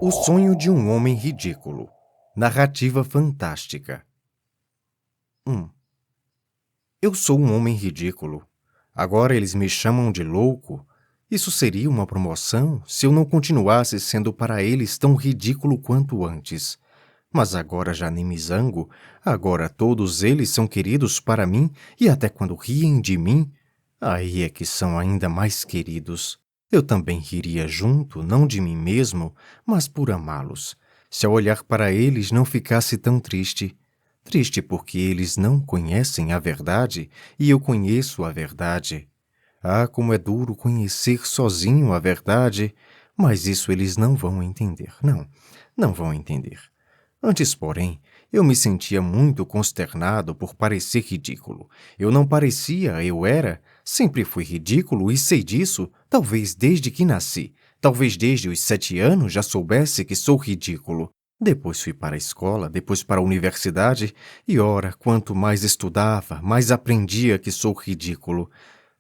O sonho de um homem ridículo. Narrativa fantástica. 1. Eu sou um homem ridículo. Agora eles me chamam de louco. Isso seria uma promoção se eu não continuasse sendo para eles tão ridículo quanto antes. Mas agora já nem me zango. Agora todos eles são queridos para mim e até quando riem de mim, aí é que são ainda mais queridos. Eu também riria junto, não de mim mesmo, mas por amá-los. Se ao olhar para eles não ficasse tão triste. Triste porque eles não conhecem a verdade e eu conheço a verdade. Ah, como é duro conhecer sozinho a verdade, mas isso eles não vão entender. Não vão entender. Antes, porém, eu me sentia muito consternado por parecer ridículo. Eu não parecia, eu era. Sempre fui ridículo e sei disso, talvez desde que nasci. Talvez desde os 7 anos já soubesse que sou ridículo. Depois fui para a escola, depois para a universidade, e ora, quanto mais estudava, mais aprendia que sou ridículo.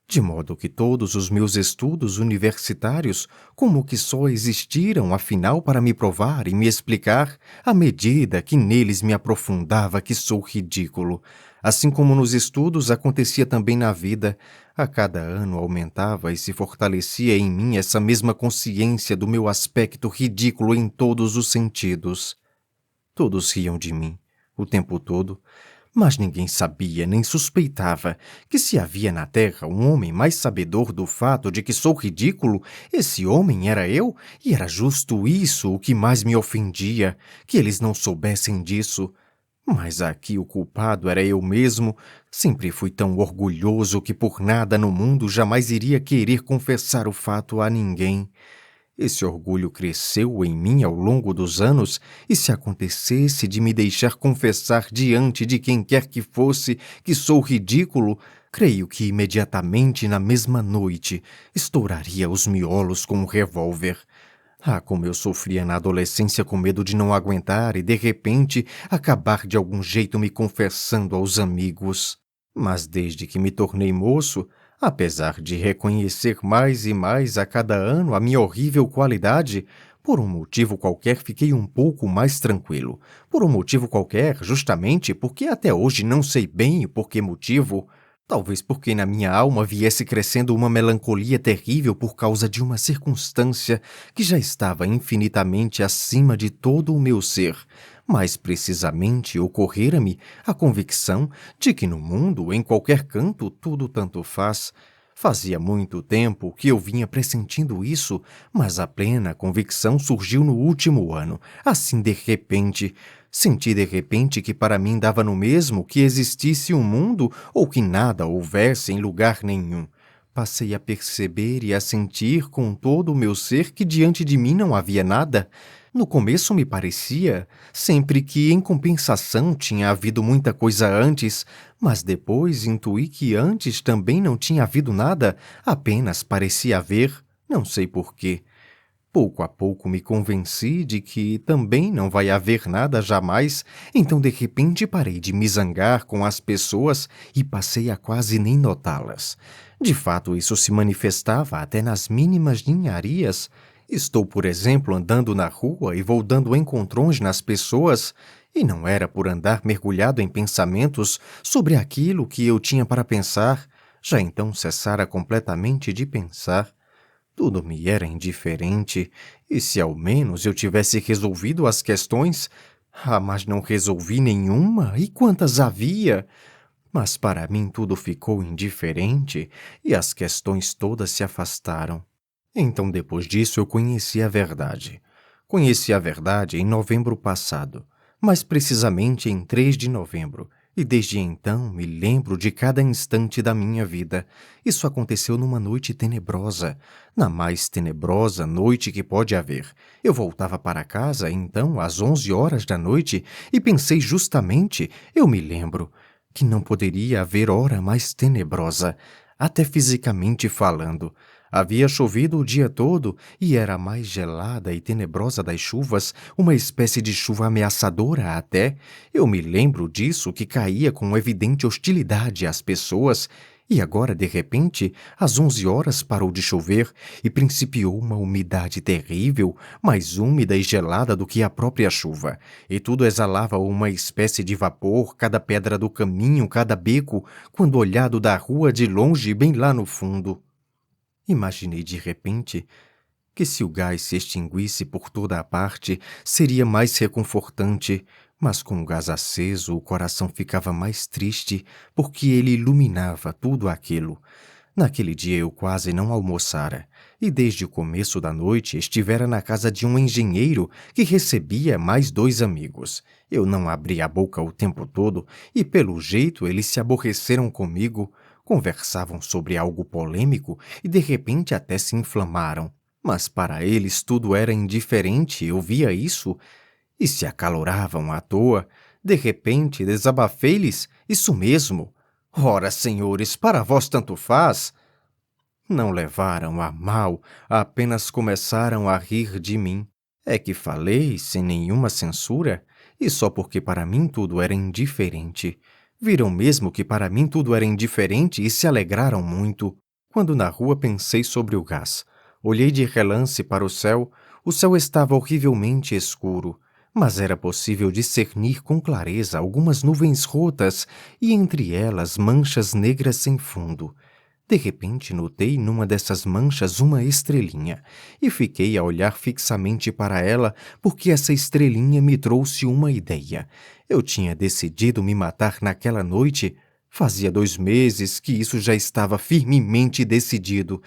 De modo que todos os meus estudos universitários como que só existiram afinal para me provar e me explicar, à medida que neles me aprofundava que sou ridículo. Assim como nos estudos acontecia também na vida, a cada ano aumentava e se fortalecia em mim essa mesma consciência do meu aspecto ridículo em todos os sentidos. Todos riam de mim, o tempo todo, mas ninguém sabia nem suspeitava que se havia na terra um homem mais sabedor do fato de que sou ridículo, esse homem era eu, e era justo isso o que mais me ofendia, que eles não soubessem disso. Mas aqui o culpado era eu mesmo. Sempre fui tão orgulhoso que por nada no mundo jamais iria querer confessar o fato a ninguém. Esse orgulho cresceu em mim ao longo dos anos, e se acontecesse de me deixar confessar diante de quem quer que fosse que sou ridículo, creio que imediatamente na mesma noite estouraria os miolos com um revólver. Ah, como eu sofria na adolescência com medo de não aguentar e, de repente, acabar de algum jeito me confessando aos amigos. Mas desde que me tornei moço, apesar de reconhecer mais e mais a cada ano a minha horrível qualidade, por um motivo qualquer fiquei um pouco mais tranquilo. Por um motivo qualquer, justamente porque até hoje não sei bem o por que motivo. Talvez porque na minha alma viesse crescendo uma melancolia terrível por causa de uma circunstância que já estava infinitamente acima de todo o meu ser. Mais precisamente, ocorrera-me a convicção de que no mundo, em qualquer canto, tudo tanto faz. Fazia muito tempo que eu vinha pressentindo isso, mas a plena convicção surgiu no último ano, assim de repente. Senti de repente que para mim dava no mesmo que existisse um mundo ou que nada houvesse em lugar nenhum. Passei a perceber e a sentir com todo o meu ser que diante de mim não havia nada. No começo me parecia, sempre que em compensação tinha havido muita coisa antes, mas depois intuí que antes também não tinha havido nada, apenas parecia haver, não sei porquê. Pouco a pouco me convenci de que também não vai haver nada jamais, então de repente parei de me zangar com as pessoas e passei a quase nem notá-las. De fato, isso se manifestava até nas mínimas ninharias. Estou, por exemplo, andando na rua e vou dando encontrões nas pessoas, e não era por andar mergulhado em pensamentos sobre aquilo que eu tinha para pensar, já então cessara completamente de pensar. Tudo me era indiferente, e se ao menos eu tivesse resolvido as questões... Ah, mas não resolvi nenhuma, e quantas havia? Mas para mim tudo ficou indiferente, e as questões todas se afastaram. Então depois disso eu conheci a verdade. Conheci a verdade em novembro passado, mais precisamente em 3 de novembro, e desde então me lembro de cada instante da minha vida. Isso aconteceu numa noite tenebrosa, na mais tenebrosa noite que pode haver. Eu voltava para casa, então, às 11 horas da noite, e pensei justamente, eu me lembro, que não poderia haver hora mais tenebrosa, até fisicamente falando. Havia chovido o dia todo e era a mais gelada e tenebrosa das chuvas, uma espécie de chuva ameaçadora até. Eu me lembro disso que caía com evidente hostilidade às pessoas, E agora, de repente, às 11 horas parou de chover e principiou uma umidade terrível, mais úmida e gelada do que a própria chuva. E tudo exalava uma espécie de vapor, cada pedra do caminho, cada beco, quando olhado da rua de longe, bem lá no fundo. Imaginei de repente que se o gás se extinguisse por toda a parte, seria mais reconfortante, mas com o gás aceso o coração ficava mais triste, porque ele iluminava tudo aquilo. Naquele dia eu quase não almoçara, e desde o começo da noite estivera na casa de um engenheiro que recebia mais 2 amigos. Eu não abri a boca o tempo todo, e pelo jeito eles se aborreceram comigo, conversavam sobre algo polêmico e de repente até se inflamaram. Mas para eles tudo era indiferente, eu via isso, e se acaloravam à toa. De repente desabafei-lhes, isso mesmo. Ora, senhores, para vós tanto faz. Não levaram a mal, apenas começaram a rir de mim. É que falei sem nenhuma censura, e só porque para mim tudo era indiferente. Viram mesmo que para mim tudo era indiferente e se alegraram muito. Quando na rua pensei sobre o gás. Olhei de relance para o céu estava horrivelmente escuro, mas era possível discernir com clareza algumas nuvens rotas e entre elas manchas negras sem fundo. De repente notei numa dessas manchas uma estrelinha e fiquei a olhar fixamente para ela porque essa estrelinha me trouxe uma ideia. Eu tinha decidido me matar naquela noite. Fazia 2 meses que isso já estava firmemente decidido.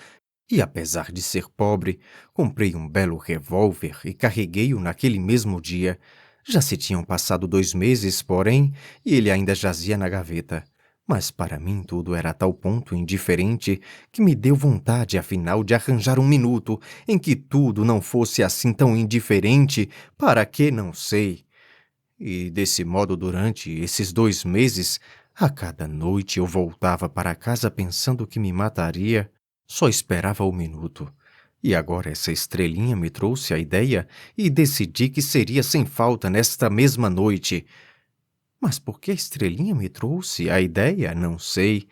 E apesar de ser pobre, comprei um belo revólver e carreguei-o naquele mesmo dia. Já se tinham passado 2 meses, porém, e ele ainda jazia na gaveta. Mas para mim tudo era a tal ponto indiferente que me deu vontade, afinal, de arranjar um minuto em que tudo não fosse assim tão indiferente, para que não sei. E desse modo, durante esses 2 meses, a cada noite eu voltava para casa pensando que me mataria. Só esperava o minuto. E agora essa estrelinha me trouxe a ideia e decidi que seria sem falta nesta mesma noite. Mas por que a estrelinha me trouxe a ideia? Não sei.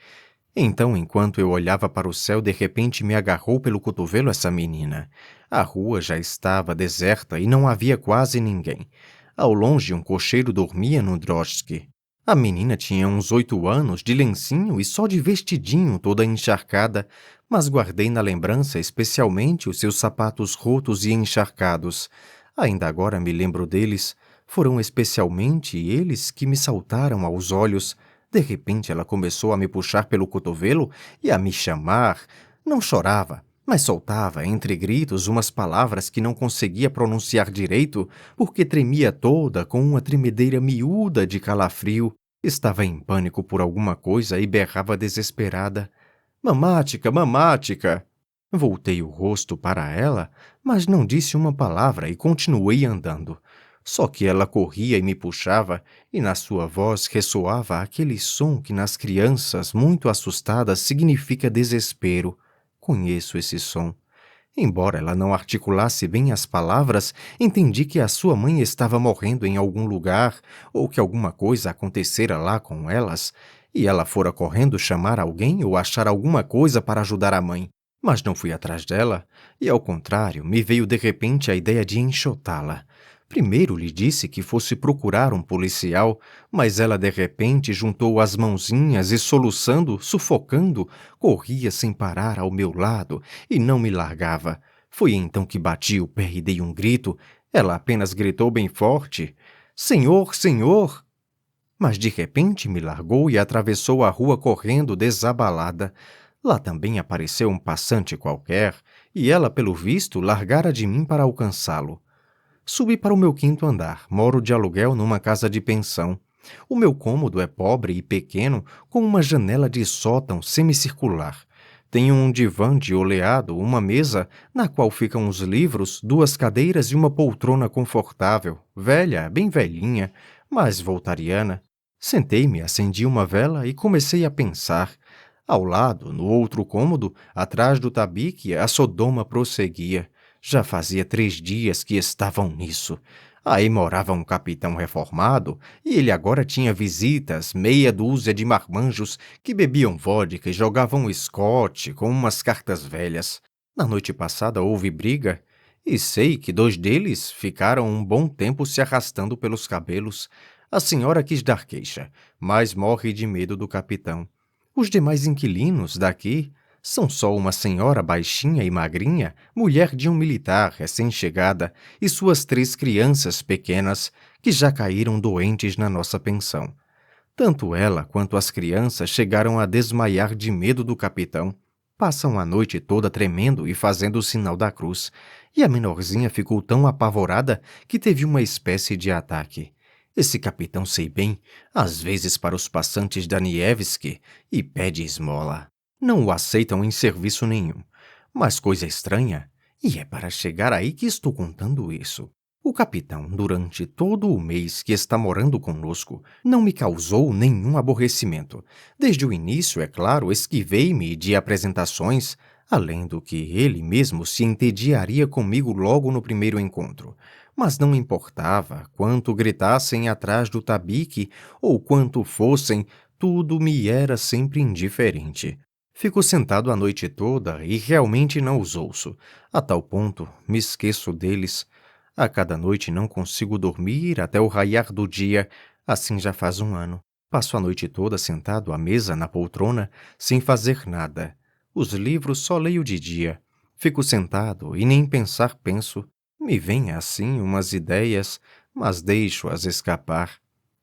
Então, enquanto eu olhava para o céu, de repente me agarrou pelo cotovelo essa menina. A rua já estava deserta e não havia quase ninguém. Ao longe, um cocheiro dormia no drosky. A menina tinha uns 8 anos, de lencinho e só de vestidinho, toda encharcada, mas guardei na lembrança especialmente os seus sapatos rotos e encharcados. Ainda agora me lembro deles. Foram especialmente eles que me saltaram aos olhos. De repente ela começou a me puxar pelo cotovelo e a me chamar. Não chorava, mas soltava entre gritos umas palavras que não conseguia pronunciar direito porque tremia toda com uma tremedeira miúda de calafrio. Estava em pânico por alguma coisa e berrava desesperada. Mamática, mamática! Voltei o rosto para ela, mas não disse uma palavra e continuei andando. Só que ela corria e me puxava, e na sua voz ressoava aquele som que nas crianças muito assustadas significa desespero. Conheço esse som. Embora ela não articulasse bem as palavras, entendi que a sua mãe estava morrendo em algum lugar ou que alguma coisa acontecera lá com elas, e ela fora correndo chamar alguém ou achar alguma coisa para ajudar a mãe. Mas não fui atrás dela, e ao contrário, me veio de repente a ideia de enxotá-la. Primeiro lhe disse que fosse procurar um policial, mas ela de repente juntou as mãozinhas e soluçando, sufocando, corria sem parar ao meu lado e não me largava. Foi então que bati o pé e dei um grito. Ela apenas gritou bem forte: "Senhor, senhor!" Mas de repente me largou e atravessou a rua correndo desabalada. Lá também apareceu um passante qualquer, e ela, pelo visto, largara de mim para alcançá-lo. Subi para o meu 5º andar, moro de aluguel numa casa de pensão. O meu cômodo é pobre e pequeno, com uma janela de sótão semicircular. Tenho um divã de oleado, uma mesa, na qual ficam os livros, 2 cadeiras e uma poltrona confortável, velha, bem velhinha, mas voltariana. Sentei-me, acendi uma vela e comecei a pensar. Ao lado, no outro cômodo, atrás do tabique, a Sodoma prosseguia. Já fazia 3 dias que estavam nisso. Aí morava um capitão reformado e ele agora tinha visitas, meia dúzia de marmanjos que bebiam vodka e jogavam Scott com umas cartas velhas. Na noite passada houve briga e sei que 2 deles ficaram um bom tempo se arrastando pelos cabelos. A senhora quis dar queixa, mas morre de medo do capitão. Os demais inquilinos daqui são só uma senhora baixinha e magrinha, mulher de um militar recém-chegada, e suas 3 crianças pequenas que já caíram doentes na nossa pensão. Tanto ela quanto as crianças chegaram a desmaiar de medo do capitão. Passam a noite toda tremendo e fazendo o sinal da cruz, e a menorzinha ficou tão apavorada que teve uma espécie de ataque. Esse capitão, sei bem, às vezes para os passantes da Nievski, e pede esmola. Não o aceitam em serviço nenhum. Mas coisa estranha, e é para chegar aí que estou contando isso. O capitão, durante todo o mês que está morando conosco, não me causou nenhum aborrecimento. Desde o início, é claro, esquivei-me de apresentações, além do que ele mesmo se entediaria comigo logo no primeiro encontro. Mas não importava quanto gritassem atrás do tabique ou quanto fossem, tudo me era sempre indiferente. Fico sentado a noite toda e realmente não os ouço. A tal ponto, me esqueço deles. A cada noite não consigo dormir até o raiar do dia, assim já faz 1 ano. Passo a noite toda sentado à mesa na poltrona, sem fazer nada. Os livros só leio de dia. Fico sentado e nem pensar penso. Me vêm assim umas ideias, mas deixo-as escapar.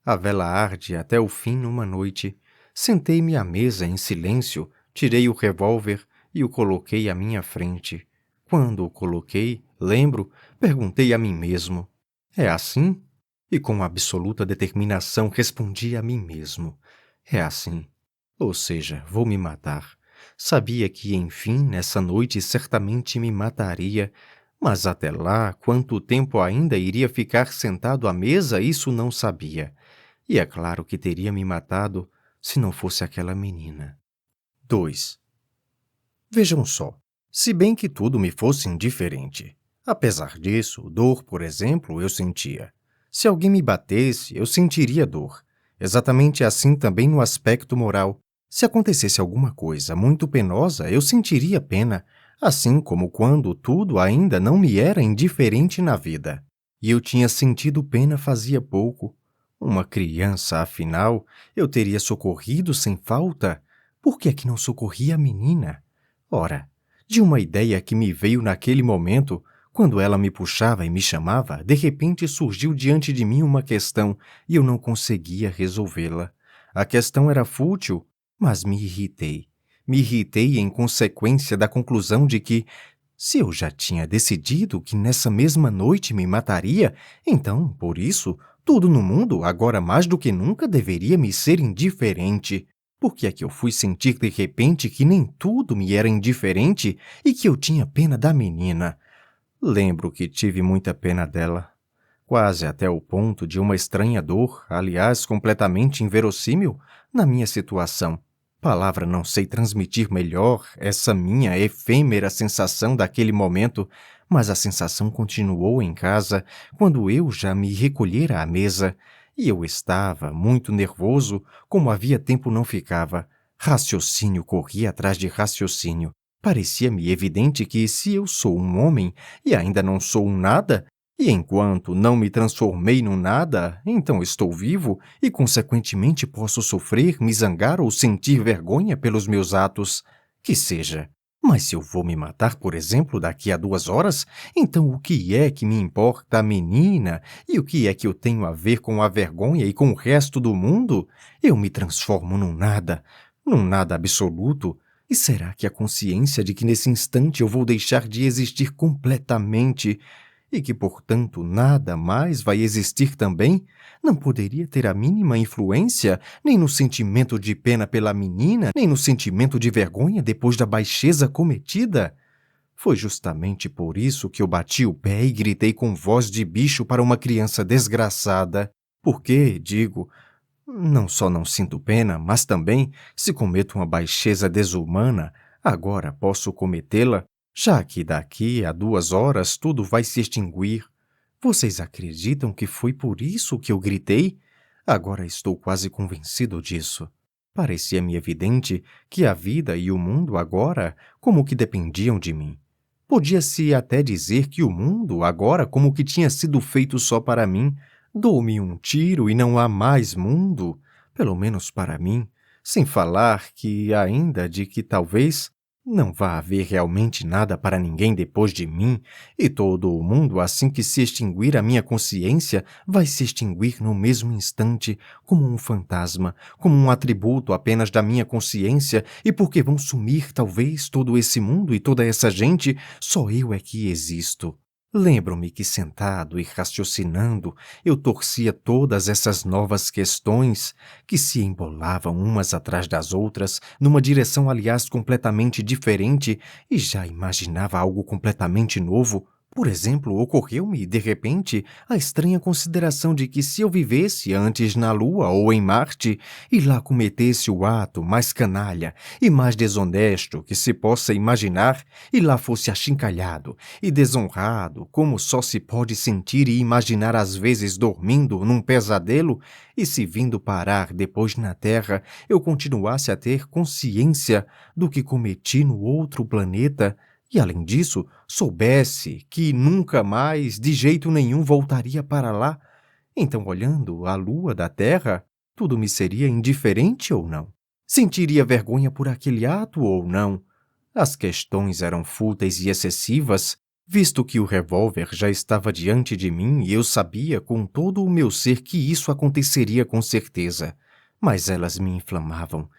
A vela arde até o fim numa noite. Sentei-me à mesa em silêncio, tirei o revólver e o coloquei à minha frente. Quando o coloquei, lembro, perguntei a mim mesmo: é assim? E com absoluta determinação respondi a mim mesmo: é assim. Ou seja, vou me matar. Sabia que, enfim, nessa noite certamente me mataria, mas até lá, quanto tempo ainda iria ficar sentado à mesa, isso não sabia. E é claro que teria me matado se não fosse aquela menina. 2. Vejam só, se bem que tudo me fosse indiferente. Apesar disso, dor, por exemplo, eu sentia. Se alguém me batesse, eu sentiria dor. Exatamente assim também no aspecto moral. Se acontecesse alguma coisa muito penosa, eu sentiria pena, assim como quando tudo ainda não me era indiferente na vida. E eu tinha sentido pena fazia pouco. Uma criança, afinal, eu teria socorrido sem falta. Por que é que não socorri a menina? Ora, de uma ideia que me veio naquele momento, quando ela me puxava e me chamava, de repente surgiu diante de mim uma questão e eu não conseguia resolvê-la. A questão era fútil, mas me irritei. Me irritei em consequência da conclusão de que, se eu já tinha decidido que nessa mesma noite me mataria, então, por isso, tudo no mundo, agora mais do que nunca, deveria me ser indiferente. Por que é que eu fui sentir de repente que nem tudo me era indiferente e que eu tinha pena da menina? Lembro que tive muita pena dela, quase até o ponto de uma estranha dor, aliás, completamente inverossímil, na minha situação. Palavra não sei transmitir melhor essa minha efêmera sensação daquele momento, mas a sensação continuou em casa quando eu já me recolhera à mesa. E eu estava muito nervoso, como havia tempo não ficava. Raciocínio corria atrás de raciocínio. Parecia-me evidente que, se eu sou um homem e ainda não sou um nada, e enquanto não me transformei num nada, então estou vivo e, consequentemente, posso sofrer, me zangar ou sentir vergonha pelos meus atos. Que seja. Mas se eu vou me matar, por exemplo, daqui a 2 horas, então o que é que me importa a menina? E o que é que eu tenho a ver com a vergonha e com o resto do mundo? Eu me transformo num nada absoluto. E será que a consciência de que nesse instante eu vou deixar de existir completamente e que, portanto, nada mais vai existir também, não poderia ter a mínima influência nem no sentimento de pena pela menina, nem no sentimento de vergonha depois da baixeza cometida? Foi justamente por isso que eu bati o pé e gritei com voz de bicho para uma criança desgraçada. Porque, digo, não só não sinto pena, mas também, se cometo uma baixeza desumana, agora posso cometê-la, já que daqui a 2 horas tudo vai se extinguir. Vocês acreditam que foi por isso que eu gritei? Agora estou quase convencido disso. Parecia-me evidente que a vida e o mundo agora como que dependiam de mim. Podia-se até dizer que o mundo agora como que tinha sido feito só para mim. Dou-me um tiro e não há mais mundo, pelo menos para mim, sem falar que ainda de que talvez não vá haver realmente nada para ninguém depois de mim, e todo o mundo, assim que se extinguir a minha consciência, vai se extinguir no mesmo instante, como um fantasma, como um atributo apenas da minha consciência, e porque vão sumir talvez todo esse mundo e toda essa gente, só eu é que existo. Lembro-me que sentado e raciocinando, eu torcia todas essas novas questões que se embolavam umas atrás das outras, numa direção aliás completamente diferente, e já imaginava algo completamente novo. Por exemplo, ocorreu-me, de repente, a estranha consideração de que se eu vivesse antes na Lua ou em Marte e lá cometesse o ato mais canalha e mais desonesto que se possa imaginar e lá fosse achincalhado e desonrado, como só se pode sentir e imaginar às vezes dormindo num pesadelo, e se vindo parar depois na Terra eu continuasse a ter consciência do que cometi no outro planeta, e, além disso, soubesse que nunca mais, de jeito nenhum, voltaria para lá, então, olhando a lua da Terra, tudo me seria indiferente ou não? Sentiria vergonha por aquele ato ou não? As questões eram fúteis e excessivas, visto que o revólver já estava diante de mim e eu sabia com todo o meu ser que isso aconteceria com certeza. Mas elas me inflamavam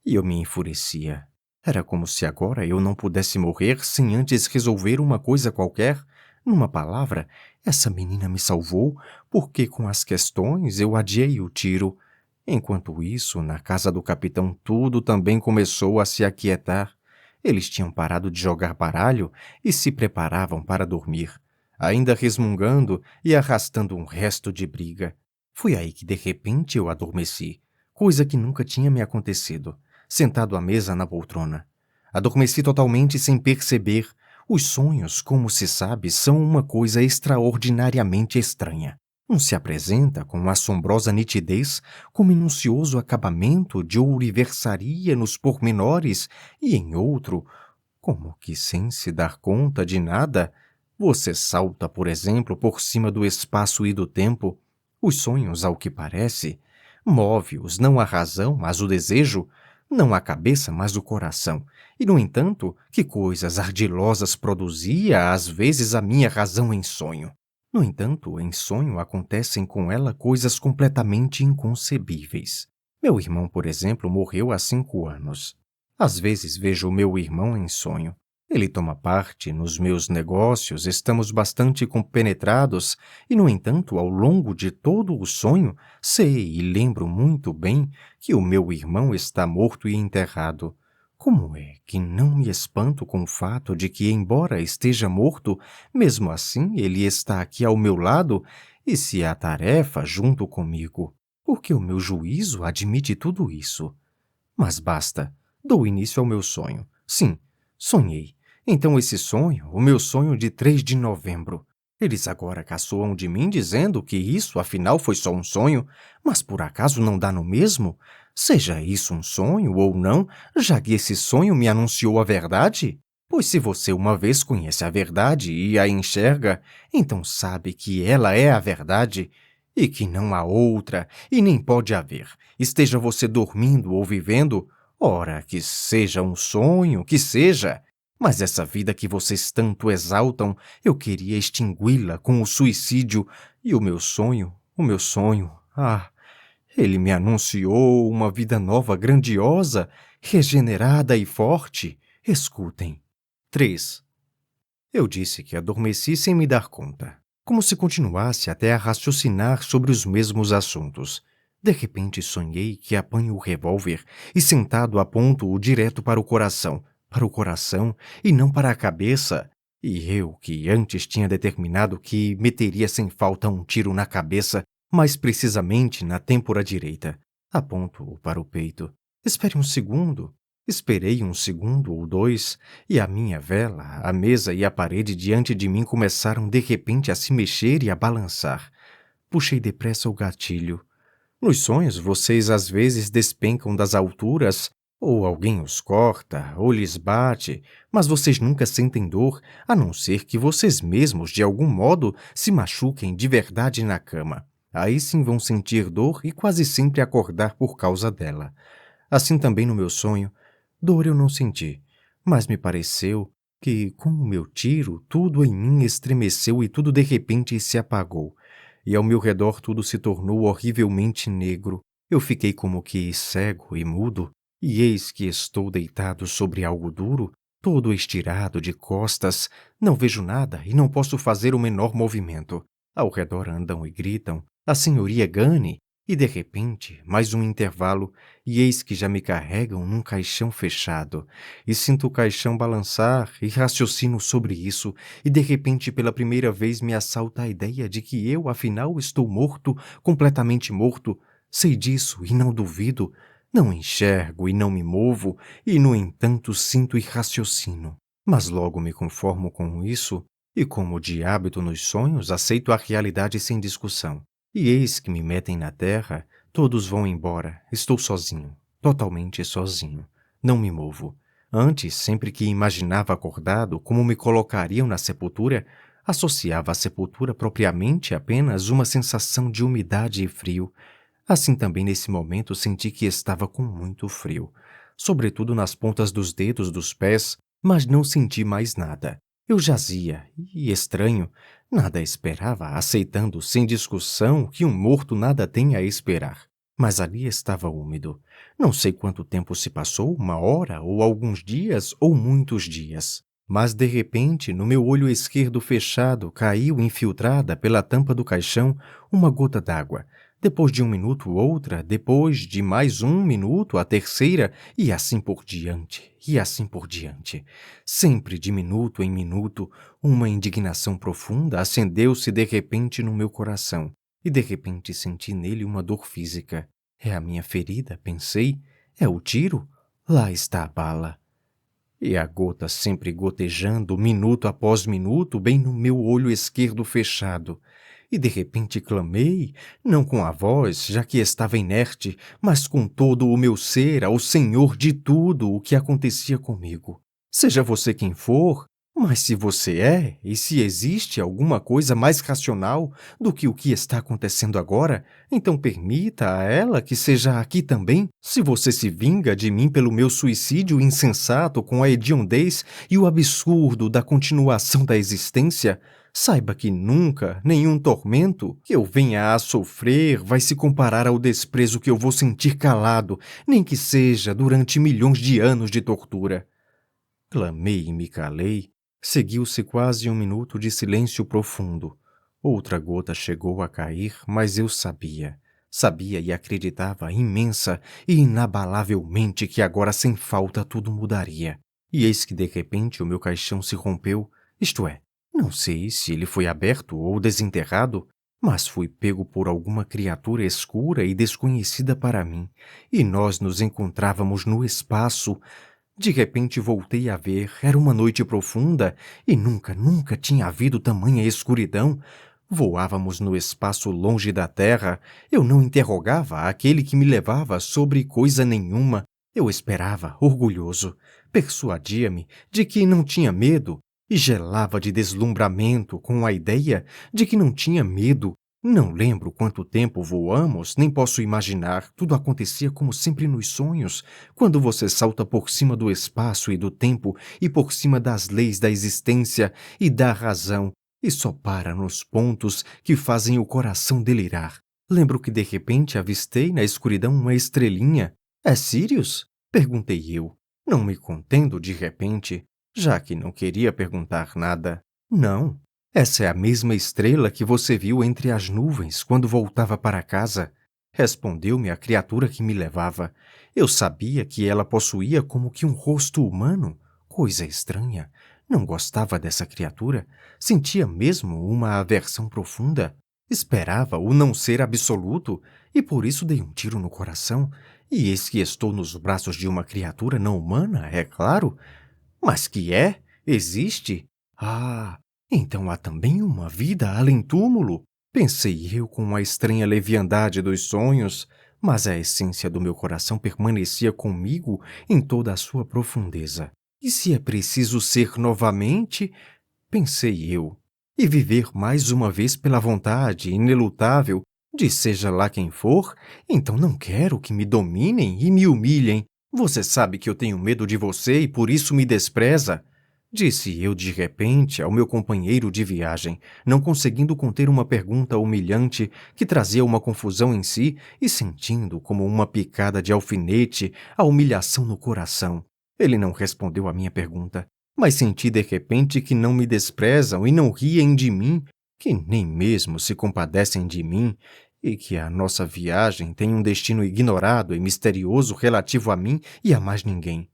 e eu me enfurecia. Era como se agora eu não pudesse morrer sem antes resolver uma coisa qualquer. Numa palavra, essa menina me salvou porque com as questões eu adiei o tiro. Enquanto isso, na casa do capitão tudo também começou a se aquietar. Eles tinham parado de jogar baralho e se preparavam para dormir, ainda resmungando e arrastando um resto de briga. Foi aí que de repente eu adormeci, coisa que nunca tinha me acontecido, sentado à mesa na poltrona. Adormeci totalmente sem perceber. Os sonhos, como se sabe, são uma coisa extraordinariamente estranha. Um se apresenta com assombrosa nitidez, com minucioso acabamento de ouriversaria nos pormenores, e em outro, como que sem se dar conta de nada, você salta, por exemplo, por cima do espaço e do tempo. Os sonhos, ao que parece, move-os não a razão, mas o desejo, não a cabeça, mas o coração. E, no entanto, que coisas ardilosas produzia, às vezes, a minha razão em sonho. No entanto, em sonho acontecem com ela coisas completamente inconcebíveis. Meu irmão, por exemplo, morreu há 5 anos. Às vezes vejo o meu irmão em sonho. Ele toma parte nos meus negócios, estamos bastante compenetrados e, no entanto, ao longo de todo o sonho, sei e lembro muito bem que o meu irmão está morto e enterrado. Como é que não me espanto com o fato de que, embora esteja morto, mesmo assim ele está aqui ao meu lado e se a tarefa junto comigo? Porque o meu juízo admite tudo isso. Mas basta. Dou início ao meu sonho. Sim, sonhei. Então esse sonho, o meu sonho de 3 de novembro. Eles agora caçoam de mim dizendo que isso, afinal, foi só um sonho, mas por acaso não dá no mesmo? Seja isso um sonho ou não, já que esse sonho me anunciou a verdade? Pois se você uma vez conhece a verdade e a enxerga, então sabe que ela é a verdade e que não há outra e nem pode haver. Esteja você dormindo ou vivendo, ora, que seja um sonho, que seja. Mas essa vida que vocês tanto exaltam, eu queria extingui-la com o suicídio. E o meu sonho, ele me anunciou uma vida nova, grandiosa, regenerada e forte. Escutem. 3. Eu disse que adormeci sem me dar conta, como se continuasse até a raciocinar sobre os mesmos assuntos. De repente sonhei que apanho o revólver e sentado aponto-o direto para o coração e não para a cabeça. E eu, que antes tinha determinado que meteria sem falta um tiro na cabeça, mais precisamente na têmpora direita, aponto-o para o peito. Espere um segundo. Esperei um segundo ou dois, e a minha vela, a mesa e a parede diante de mim começaram de repente a se mexer e a balançar. Puxei depressa o gatilho. Nos sonhos, vocês às vezes despencam das alturas, ou alguém os corta, ou lhes bate, mas vocês nunca sentem dor, a não ser que vocês mesmos, de algum modo, se machuquem de verdade na cama. Aí sim vão sentir dor e quase sempre acordar por causa dela. Assim também no meu sonho, dor eu não senti, mas me pareceu que, com o meu tiro, tudo em mim estremeceu e tudo de repente se apagou, e ao meu redor tudo se tornou horrivelmente negro. Eu fiquei como que cego e mudo, e eis que estou deitado sobre algo duro, todo estirado de costas, não vejo nada e não posso fazer o menor movimento. Ao redor andam e gritam, a senhoria Gane, e de repente, mais um intervalo, e eis que já me carregam num caixão fechado, e sinto o caixão balançar, e raciocino sobre isso, e de repente pela primeira vez me assalta a ideia de que eu, afinal, estou morto, completamente morto. Sei disso e não duvido, não enxergo e não me movo, e no entanto sinto e raciocino. Mas logo me conformo com isso, e como de hábito nos sonhos, aceito a realidade sem discussão. E eis que me metem na terra, todos vão embora, estou sozinho, totalmente sozinho, não me movo. Antes, sempre que imaginava acordado como me colocariam na sepultura, associava à sepultura propriamente apenas uma sensação de umidade e frio. Assim também nesse momento senti que estava com muito frio, sobretudo nas pontas dos dedos dos pés, mas não senti mais nada. Eu jazia, e estranho, nada esperava, aceitando sem discussão que um morto nada tem a esperar. Mas ali estava úmido. Não sei quanto tempo se passou, uma hora, ou alguns dias, ou muitos dias. Mas de repente, no meu olho esquerdo fechado, caiu infiltrada pela tampa do caixão uma gota d'água. Depois de um minuto, outra, depois de mais um minuto, a terceira, e assim por diante, e assim por diante. Sempre de minuto em minuto, uma indignação profunda acendeu-se de repente no meu coração, e de repente senti nele uma dor física. É a minha ferida, pensei. É o tiro? Lá está a bala. E a gota sempre gotejando, minuto após minuto, bem no meu olho esquerdo fechado. E de repente clamei, não com a voz, já que estava inerte, mas com todo o meu ser ao Senhor de tudo o que acontecia comigo. Seja você quem for, mas se você é, e se existe alguma coisa mais racional do que o que está acontecendo agora, então permita a ela que seja aqui também. Se você se vinga de mim pelo meu suicídio insensato com a hediondez e o absurdo da continuação da existência, saiba que nunca nenhum tormento que eu venha a sofrer vai se comparar ao desprezo que eu vou sentir calado, nem que seja durante milhões de anos de tortura. Clamei e me calei. Seguiu-se quase um minuto de silêncio profundo. Outra gota chegou a cair, mas eu sabia. Sabia e acreditava imensa e inabalavelmente que agora sem falta tudo mudaria. E eis que de repente o meu caixão se rompeu, isto é, não sei se ele foi aberto ou desenterrado, mas fui pego por alguma criatura escura e desconhecida para mim, e nós nos encontrávamos no espaço. De repente voltei a ver, era uma noite profunda, e nunca tinha havido tamanha escuridão. Voávamos no espaço longe da terra, eu não interrogava aquele que me levava sobre coisa nenhuma. Eu esperava, orgulhoso. Persuadia-me de que não tinha medo, e gelava de deslumbramento com a ideia de que não tinha medo. Não lembro quanto tempo voamos, nem posso imaginar. Tudo acontecia como sempre nos sonhos, quando você salta por cima do espaço e do tempo e por cima das leis da existência e da razão, e só para nos pontos que fazem o coração delirar. Lembro que de repente avistei na escuridão uma estrelinha. É Sirius? Perguntei eu, não me contendo de repente, já que não queria perguntar nada. Não. Essa é a mesma estrela que você viu entre as nuvens quando voltava para casa, respondeu-me a criatura que me levava. Eu sabia que ela possuía como que um rosto humano, coisa estranha. Não gostava dessa criatura, sentia mesmo uma aversão profunda. Esperava o não ser absoluto, e por isso dei um tiro no coração, E eis que estou nos braços de uma criatura não humana, é claro. Mas que é? Existe? Ah, então há também uma vida além túmulo? Pensei eu com uma estranha leviandade dos sonhos, mas a essência do meu coração permanecia comigo em toda a sua profundeza. E se é preciso ser novamente, pensei eu, e viver mais uma vez pela vontade inelutável de seja lá quem for, então não quero que me dominem e me humilhem. Você sabe que eu tenho medo de você e por isso me despreza, disse eu de repente ao meu companheiro de viagem, não conseguindo conter uma pergunta humilhante que trazia uma confusão em si e sentindo como uma picada de alfinete a humilhação no coração. Ele não respondeu à minha pergunta, mas senti de repente que não me desprezam e não riem de mim, que nem mesmo se compadecem de mim, e que a nossa viagem tem um destino ignorado e misterioso relativo a mim e a mais ninguém.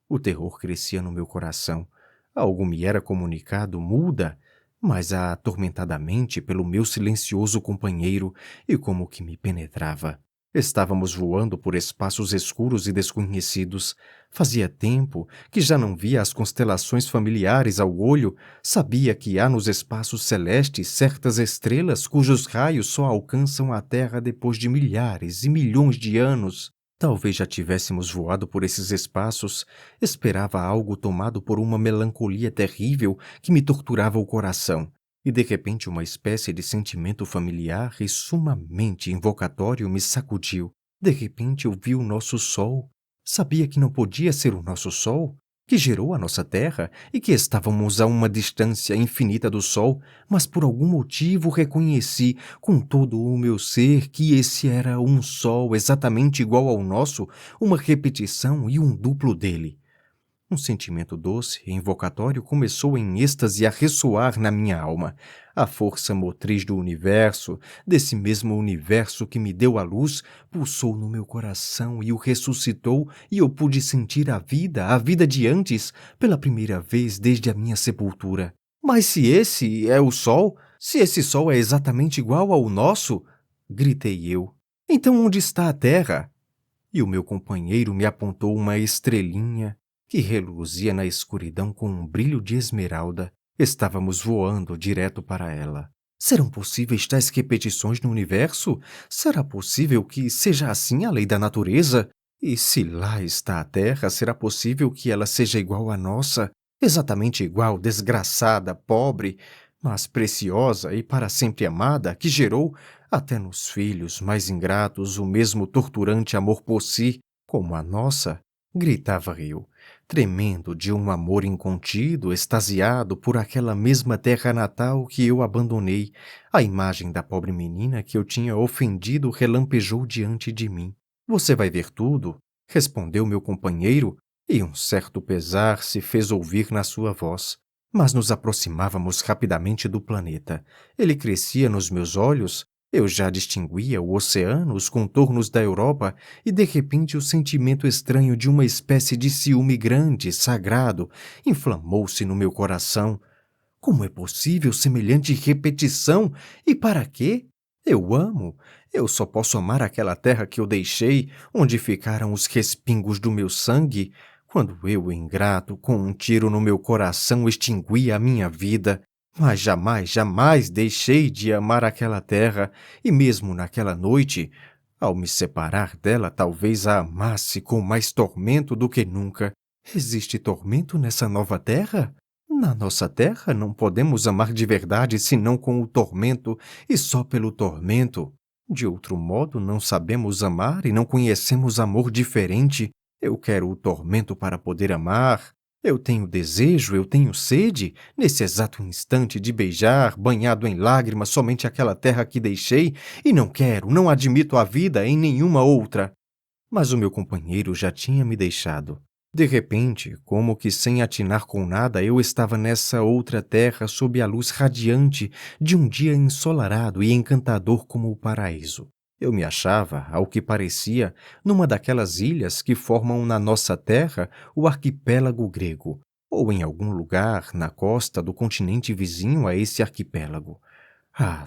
O terror crescia no meu coração. Algo me era comunicado muda, mas atormentadamente pelo meu silencioso companheiro e como que me penetrava. Estávamos voando por espaços escuros e desconhecidos. Fazia tempo que já não via as constelações familiares ao olho, sabia que há nos espaços celestes certas estrelas cujos raios só alcançam a Terra depois de milhares e milhões de anos. Talvez já tivéssemos voado por esses espaços, esperava algo tomado por uma melancolia terrível que me torturava o coração. E de repente uma espécie de sentimento familiar e sumamente invocatório me sacudiu. De repente eu vi o nosso sol. Sabia que não podia ser o nosso sol, que gerou a nossa Terra e que estávamos a uma distância infinita do sol, mas por algum motivo reconheci com todo o meu ser que esse era um sol exatamente igual ao nosso, uma repetição e um duplo dele. Um sentimento doce e invocatório começou em êxtase a ressoar na minha alma. A força motriz do universo, desse mesmo universo que me deu a luz, pulsou no meu coração e o ressuscitou, e eu pude sentir a vida de antes, pela primeira vez desde a minha sepultura. Mas se esse é o sol, se esse sol é exatamente igual ao nosso, gritei eu, então onde está a Terra? E o meu companheiro me apontou uma estrelinha que reluzia na escuridão com um brilho de esmeralda. Estávamos voando direto para ela. Serão possíveis tais repetições no universo? Será possível que seja assim a lei da natureza? E se lá está a Terra, será possível que ela seja igual à nossa? Exatamente igual, desgraçada, pobre, mas preciosa e para sempre amada, que gerou, até nos filhos mais ingratos, o mesmo torturante amor por si, como a nossa? Gritava eu, tremendo de um amor incontido, extasiado por aquela mesma terra natal que eu abandonei. A imagem da pobre menina que eu tinha ofendido relampejou diante de mim. Você vai ver tudo, respondeu meu companheiro, e um certo pesar se fez ouvir na sua voz. Mas nos aproximávamos rapidamente do planeta. Ele crescia nos meus olhos. Eu já distinguia o oceano, os contornos da Europa, e de repente o sentimento estranho de uma espécie de ciúme grande, sagrado, inflamou-se no meu coração. Como é possível semelhante repetição? E para quê? Eu amo. Eu só posso amar aquela terra que eu deixei, onde ficaram os respingos do meu sangue, quando eu, ingrato, com um tiro no meu coração, extingui a minha vida. Mas jamais, jamais deixei de amar aquela terra, e mesmo naquela noite, ao me separar dela, talvez a amasse com mais tormento do que nunca. Existe tormento nessa nova terra? Na nossa terra não podemos amar de verdade senão com o tormento e só pelo tormento. De outro modo, não sabemos amar e não conhecemos amor diferente. Eu quero o tormento para poder amar. Eu tenho desejo, eu tenho sede, nesse exato instante de beijar, banhado em lágrimas, somente aquela terra que deixei, e não quero, não admito a vida em nenhuma outra. Mas o meu companheiro já tinha me deixado. De repente, como que sem atinar com nada, eu estava nessa outra terra sob a luz radiante de um dia ensolarado e encantador como o paraíso. Eu me achava, ao que parecia, numa daquelas ilhas que formam na nossa terra o arquipélago grego, ou em algum lugar na costa do continente vizinho a esse arquipélago.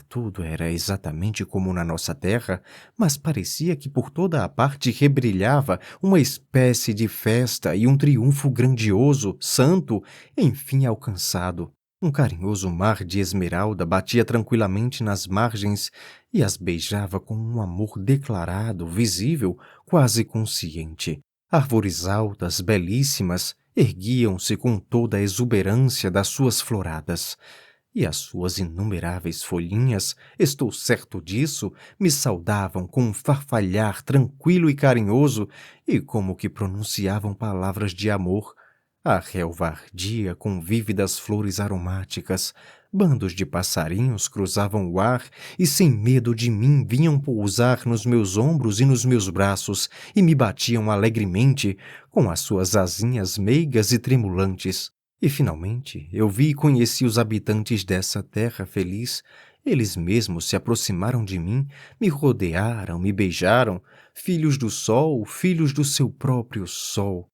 Tudo era exatamente como na nossa terra, mas parecia que por toda a parte rebrilhava uma espécie de festa e um triunfo grandioso, santo, enfim alcançado. Um carinhoso mar de esmeralda batia tranquilamente nas margens e as beijava com um amor declarado, visível, quase consciente. Árvores altas, belíssimas, erguiam-se com toda a exuberância das suas floradas. E as suas inumeráveis folhinhas, estou certo disso, me saudavam com um farfalhar tranquilo e carinhoso, e como que pronunciavam palavras de amor. A relva ardia com vívidas flores aromáticas, bandos de passarinhos cruzavam o ar e, sem medo de mim, vinham pousar nos meus ombros e nos meus braços e me batiam alegremente com as suas asinhas meigas e tremulantes. E finalmente eu vi e conheci os habitantes dessa terra feliz. Eles mesmos se aproximaram de mim, me rodearam, me beijaram, filhos do sol, filhos do seu próprio sol.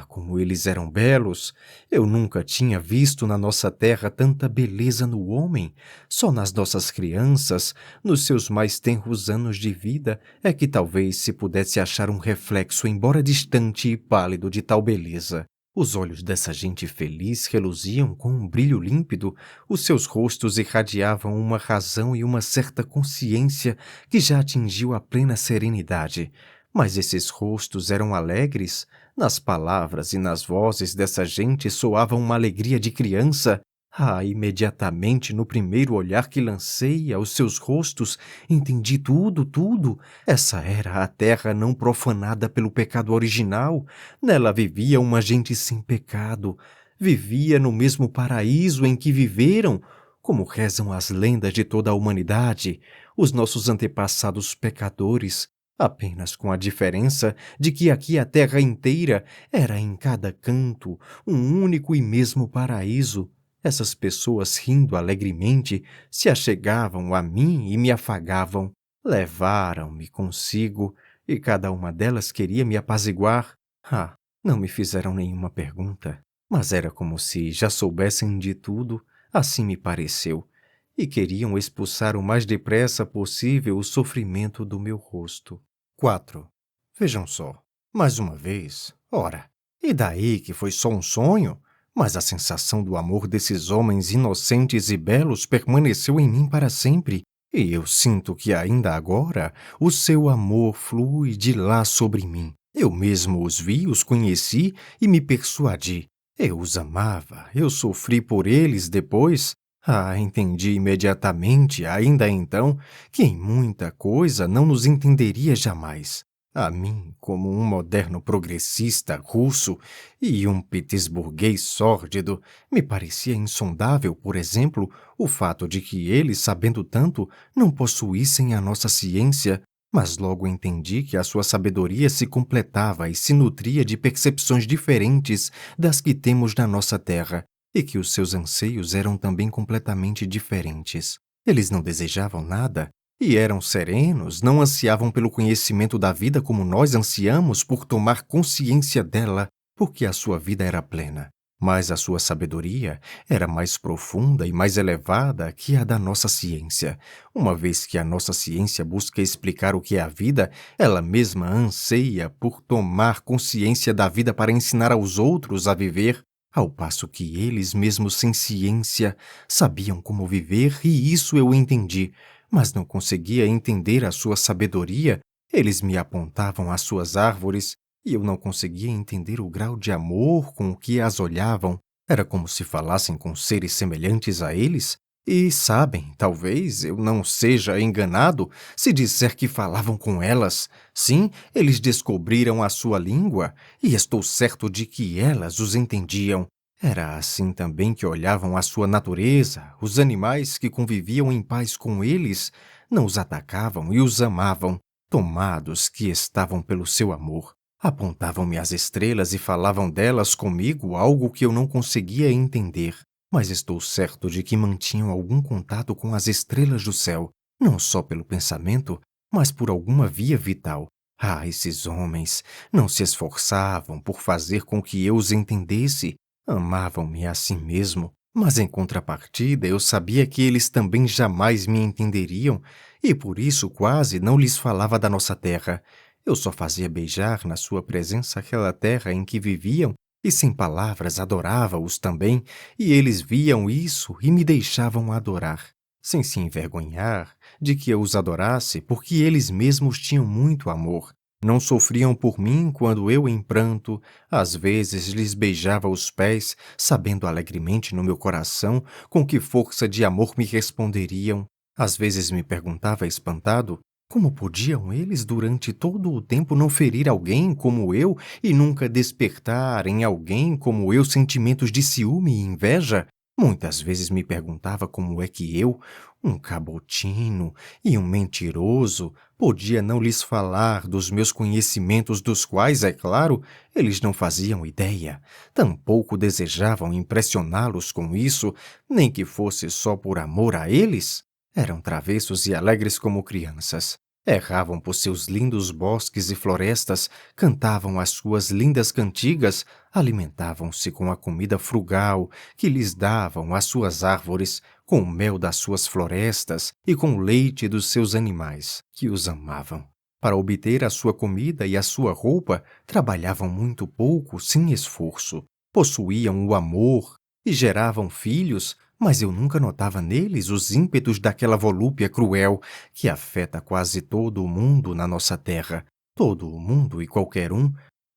Como eles eram belos! Eu nunca tinha visto na nossa terra tanta beleza no homem. Só nas nossas crianças, nos seus mais tenros anos de vida, é que talvez se pudesse achar um reflexo, embora distante e pálido, de tal beleza. Os olhos dessa gente feliz reluziam com um brilho límpido, os seus rostos irradiavam uma razão e uma certa consciência que já atingiu a plena serenidade. Mas esses rostos eram alegres? Nas palavras e nas vozes dessa gente soava uma alegria de criança. Imediatamente no primeiro olhar que lancei aos seus rostos, entendi tudo, tudo. Essa era a terra não profanada pelo pecado original. Nela vivia uma gente sem pecado. Vivia no mesmo paraíso em que viveram, como rezam as lendas de toda a humanidade, os nossos antepassados pecadores, apenas com a diferença de que aqui a terra inteira era em cada canto um único e mesmo paraíso. Essas pessoas, rindo alegremente, se achegavam a mim e me afagavam. Levaram-me consigo, e cada uma delas queria me apaziguar. Não me fizeram nenhuma pergunta, mas era como se já soubessem de tudo, assim me pareceu, e queriam expulsar o mais depressa possível o sofrimento do meu rosto. 4. Vejam só, mais uma vez, ora, e daí que foi só um sonho? Mas a sensação do amor desses homens inocentes e belos permaneceu em mim para sempre, e eu sinto que ainda agora o seu amor flui de lá sobre mim. Eu mesmo os vi, os conheci e me persuadi. Eu os amava, eu sofri por eles depois. Entendi imediatamente, ainda então, que em muita coisa não nos entenderia jamais. A mim, como um moderno progressista russo e um petersburguês sórdido, me parecia insondável, por exemplo, o fato de que eles, sabendo tanto, não possuíssem a nossa ciência, mas logo entendi que a sua sabedoria se completava e se nutria de percepções diferentes das que temos na nossa terra, e que os seus anseios eram também completamente diferentes. Eles não desejavam nada, e eram serenos, não ansiavam pelo conhecimento da vida como nós ansiamos por tomar consciência dela, porque a sua vida era plena. Mas a sua sabedoria era mais profunda e mais elevada que a da nossa ciência. Uma vez que a nossa ciência busca explicar o que é a vida, ela mesma anseia por tomar consciência da vida para ensinar aos outros a viver, ao passo que eles mesmos sem ciência sabiam como viver, e isso eu entendi. Mas não conseguia entender a sua sabedoria. Eles me apontavam as suas árvores, e eu não conseguia entender o grau de amor com o que as olhavam. Era como se falassem com seres semelhantes a eles. E sabem, talvez eu não seja enganado se disser que falavam com elas. Sim, eles descobriram a sua língua, e estou certo de que elas os entendiam. Era assim também que olhavam a sua natureza, os animais que conviviam em paz com eles, não os atacavam e os amavam, tomados que estavam pelo seu amor. Apontavam-me as estrelas e falavam delas comigo, algo que eu não conseguia entender, mas estou certo de que mantinham algum contato com as estrelas do céu, não só pelo pensamento, mas por alguma via vital. Esses homens não se esforçavam por fazer com que eu os entendesse. Amavam-me a si mesmo, Mas em contrapartida, eu sabia que eles também jamais me entenderiam e por isso quase não lhes falava da nossa terra. Eu só fazia beijar na sua presença aquela terra em que viviam e sem palavras adorava-os também, e eles viam isso e me deixavam adorar, sem se envergonhar de que eu os adorasse, porque eles mesmos tinham muito amor. Não sofriam por mim quando eu, em pranto, às vezes lhes beijava os pés, sabendo alegremente no meu coração com que força de amor me responderiam. Às vezes me perguntava espantado como podiam eles durante todo o tempo não ferir alguém como eu e nunca despertar em alguém como eu sentimentos de ciúme e inveja. Muitas vezes me perguntava como é que eu, um cabotino e um mentiroso, podia não lhes falar dos meus conhecimentos, dos quais, é claro, eles não faziam ideia. Tampouco desejavam impressioná-los com isso, nem que fosse só por amor a eles. Eram travessos e alegres como crianças. Erravam por seus lindos bosques e florestas, cantavam as suas lindas cantigas, alimentavam-se com a comida frugal que lhes davam as suas árvores, com o mel das suas florestas e com o leite dos seus animais, que os amavam. Para obter a sua comida e a sua roupa, trabalhavam muito pouco, sem esforço. Possuíam o amor e geravam filhos, mas eu nunca notava neles os ímpetos daquela volúpia cruel que afeta quase todo o mundo na nossa terra, todo o mundo e qualquer um,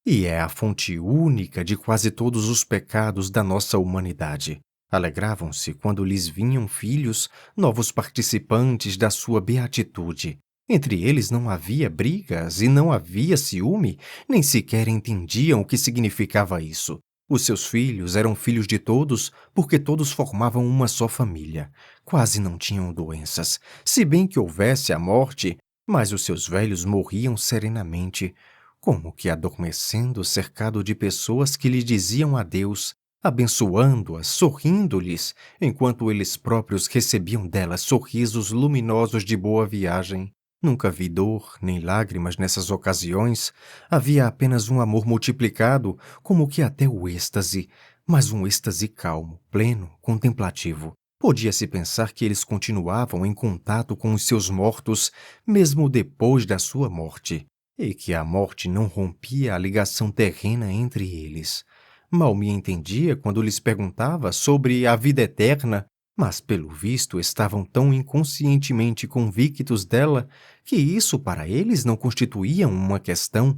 e é a fonte única de quase todos os pecados da nossa humanidade. Alegravam-se quando lhes vinham filhos, novos participantes da sua beatitude. Entre eles não havia brigas e não havia ciúme, nem sequer entendiam o que significava isso. Os seus filhos eram filhos de todos, porque todos formavam uma só família. Quase não tinham doenças, se bem que houvesse a morte, mas os seus velhos morriam serenamente, como que adormecendo, cercado de pessoas que lhe diziam adeus, abençoando-as, sorrindo-lhes, enquanto eles próprios recebiam delas sorrisos luminosos de boa viagem. Nunca vi dor nem lágrimas nessas ocasiões. Havia apenas um amor multiplicado, como que até o êxtase, mas um êxtase calmo, pleno, contemplativo. Podia-se pensar que eles continuavam em contato com os seus mortos, mesmo depois da sua morte, e que a morte não rompia a ligação terrena entre eles. Mal me entendia quando lhes perguntava sobre a vida eterna, mas pelo visto estavam tão inconscientemente convictos dela que isso para eles não constituía uma questão.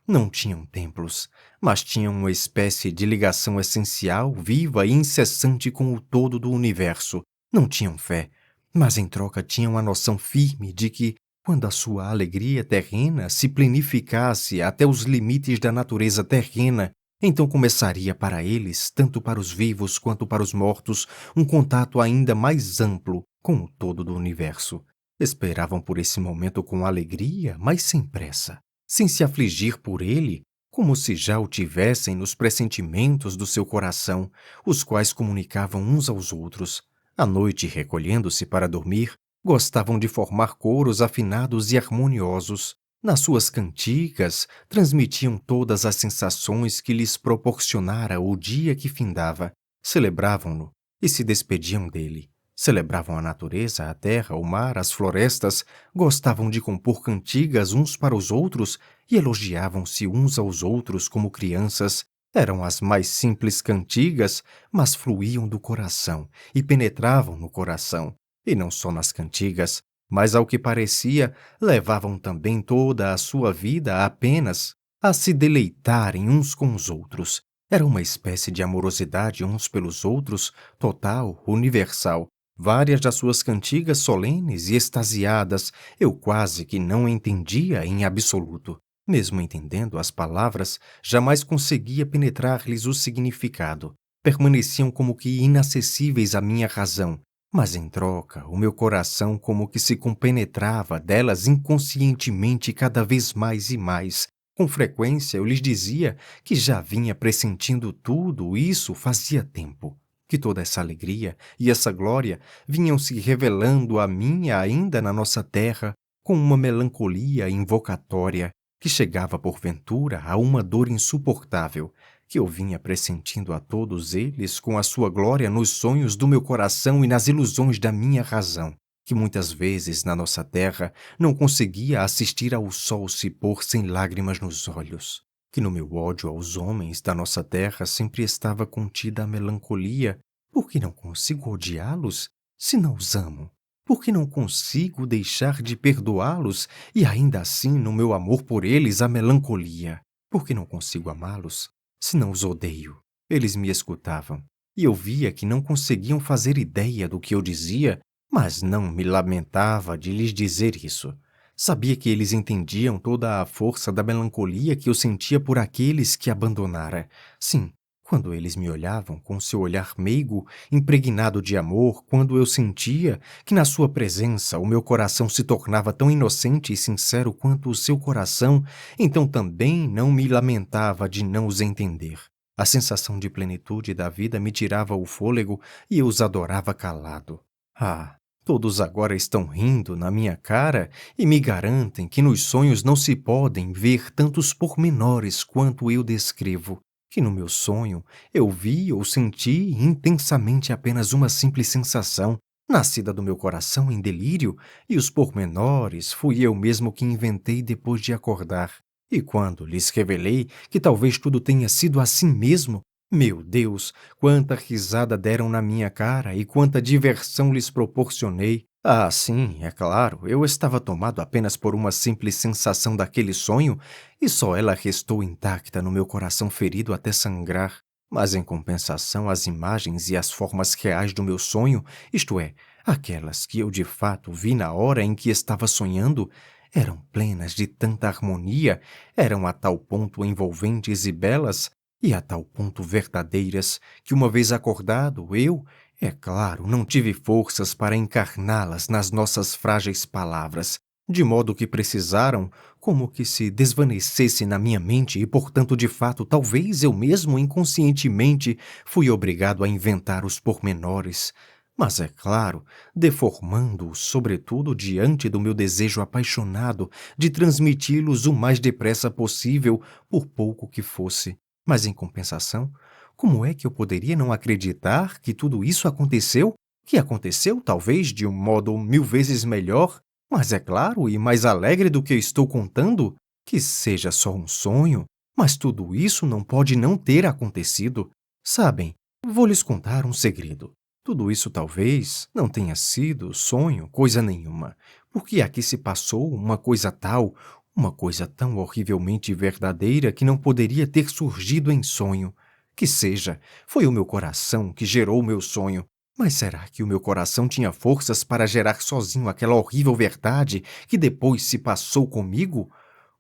Não tinham templos, mas tinham uma espécie de ligação essencial, viva e incessante com o todo do universo. Não tinham fé, mas em troca tinham a noção firme de que, quando a sua alegria terrena se plenificasse até os limites da natureza terrena, então começaria para eles, tanto para os vivos quanto para os mortos, um contato ainda mais amplo com o todo do universo. Esperavam por esse momento com alegria, mas sem pressa, sem se afligir por ele, como se já o tivessem nos pressentimentos do seu coração, os quais comunicavam uns aos outros. À noite, recolhendo-se para dormir, gostavam de formar coros afinados e harmoniosos. Nas suas cantigas, transmitiam todas as sensações que lhes proporcionara o dia que findava. Celebravam-no e se despediam dele. Celebravam a natureza, a terra, o mar, as florestas, gostavam de compor cantigas uns para os outros e elogiavam-se uns aos outros como crianças. Eram as mais simples cantigas, mas fluíam do coração e penetravam no coração. E não só nas cantigas, mas ao que parecia, levavam também toda a sua vida apenas a se deleitarem uns com os outros. Era uma espécie de amorosidade uns pelos outros, total, universal. Várias das suas cantigas solenes e extasiadas eu quase que não entendia em absoluto. Mesmo entendendo as palavras, jamais conseguia penetrar-lhes o significado. Permaneciam como que inacessíveis à minha razão, mas em troca, o meu coração como que se compenetrava delas inconscientemente cada vez mais e mais. Com frequência eu lhes dizia que já vinha pressentindo tudo isso fazia tempo, que toda essa alegria e essa glória vinham se revelando a mim ainda na nossa terra com uma melancolia invocatória que chegava porventura a uma dor insuportável, que eu vinha pressentindo a todos eles com a sua glória nos sonhos do meu coração e nas ilusões da minha razão, que muitas vezes na nossa terra não conseguia assistir ao sol se pôr sem lágrimas nos olhos, que no meu ódio aos homens da nossa terra sempre estava contida a melancolia, porque não consigo odiá-los se não os amo, porque não consigo deixar de perdoá-los e ainda assim no meu amor por eles a melancolia, porque não consigo amá-los se não os odeio. Eles me escutavam, e eu via que não conseguiam fazer ideia do que eu dizia, mas não me lamentava de lhes dizer isso. Sabia que eles entendiam toda a força da melancolia que eu sentia por aqueles que abandonara. Sim, quando eles me olhavam com seu olhar meigo, impregnado de amor, quando eu sentia que na sua presença o meu coração se tornava tão inocente e sincero quanto o seu coração, então também não me lamentava de não os entender. A sensação de plenitude da vida me tirava o fôlego e eu os adorava calado. Ah, todos agora estão rindo na minha cara e me garantem que nos sonhos não se podem ver tantos pormenores quanto eu descrevo, que no meu sonho eu vi ou senti intensamente apenas uma simples sensação, nascida do meu coração em delírio, e os pormenores fui eu mesmo que inventei depois de acordar. E quando lhes revelei que talvez tudo tenha sido assim mesmo, meu Deus, quanta risada deram na minha cara e quanta diversão lhes proporcionei. Ah, sim, é claro, eu estava tomado apenas por uma simples sensação daquele sonho e só ela restou intacta no meu coração ferido até sangrar. Mas em compensação, as imagens e as formas reais do meu sonho, isto é, aquelas que eu de fato vi na hora em que estava sonhando, eram plenas de tanta harmonia, eram a tal ponto envolventes e belas, e a tal ponto verdadeiras, que uma vez acordado, eu, é claro, não tive forças para encarná-las nas nossas frágeis palavras, de modo que precisaram como que se desvanecesse na minha mente e, portanto, de fato, talvez eu mesmo inconscientemente fui obrigado a inventar os pormenores, mas é claro, deformando-os, sobretudo diante do meu desejo apaixonado de transmiti-los o mais depressa possível, por pouco que fosse. Mas, em compensação, como é que eu poderia não acreditar que tudo isso aconteceu? Que aconteceu, talvez, de um modo 1000 vezes melhor, mas é claro, e mais alegre do que eu estou contando? Que seja só um sonho, mas tudo isso não pode não ter acontecido. Sabem, vou lhes contar um segredo. Tudo isso talvez não tenha sido sonho, coisa nenhuma, porque aqui se passou uma coisa tal, uma coisa tão horrivelmente verdadeira que não poderia ter surgido em sonho. Que seja, foi o meu coração que gerou o meu sonho. Mas será que o meu coração tinha forças para gerar sozinho aquela horrível verdade que depois se passou comigo?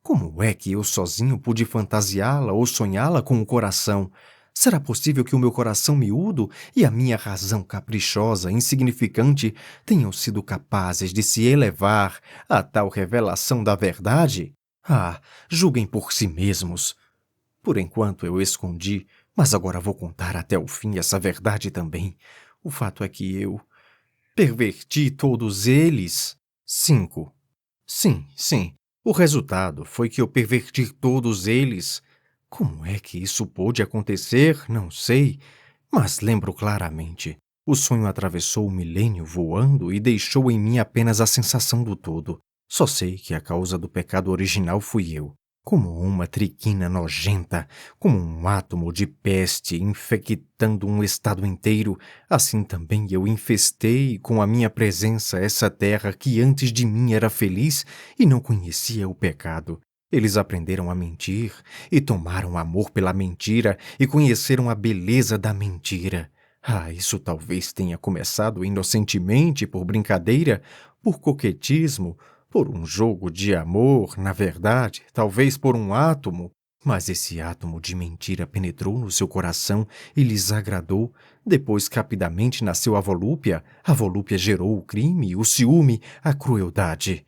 Como é que eu sozinho pude fantasiá-la ou sonhá-la com o coração? Será possível que o meu coração miúdo e a minha razão caprichosa, insignificante, tenham sido capazes de se elevar a tal revelação da verdade? Ah, julguem por si mesmos. Por enquanto eu escondi, mas agora vou contar até o fim essa verdade também. O fato é que eu perverti todos eles. 5. Sim. O resultado foi que eu perverti todos eles. Como é que isso pôde acontecer? Não sei, mas lembro claramente. O sonho atravessou o milênio voando e deixou em mim apenas a sensação do todo. Só sei que a causa do pecado original fui eu. Como uma triquina nojenta, como um átomo de peste infectando um estado inteiro, assim também eu infestei com a minha presença essa terra que antes de mim era feliz e não conhecia o pecado. Eles aprenderam a mentir e tomaram amor pela mentira e conheceram a beleza da mentira. Ah, isso talvez tenha começado inocentemente por brincadeira, por coquetismo, por um jogo de amor, na verdade, talvez por um átomo, mas esse átomo de mentira penetrou no seu coração e lhes agradou. Depois, rapidamente, nasceu a volúpia gerou o crime, o ciúme, a crueldade.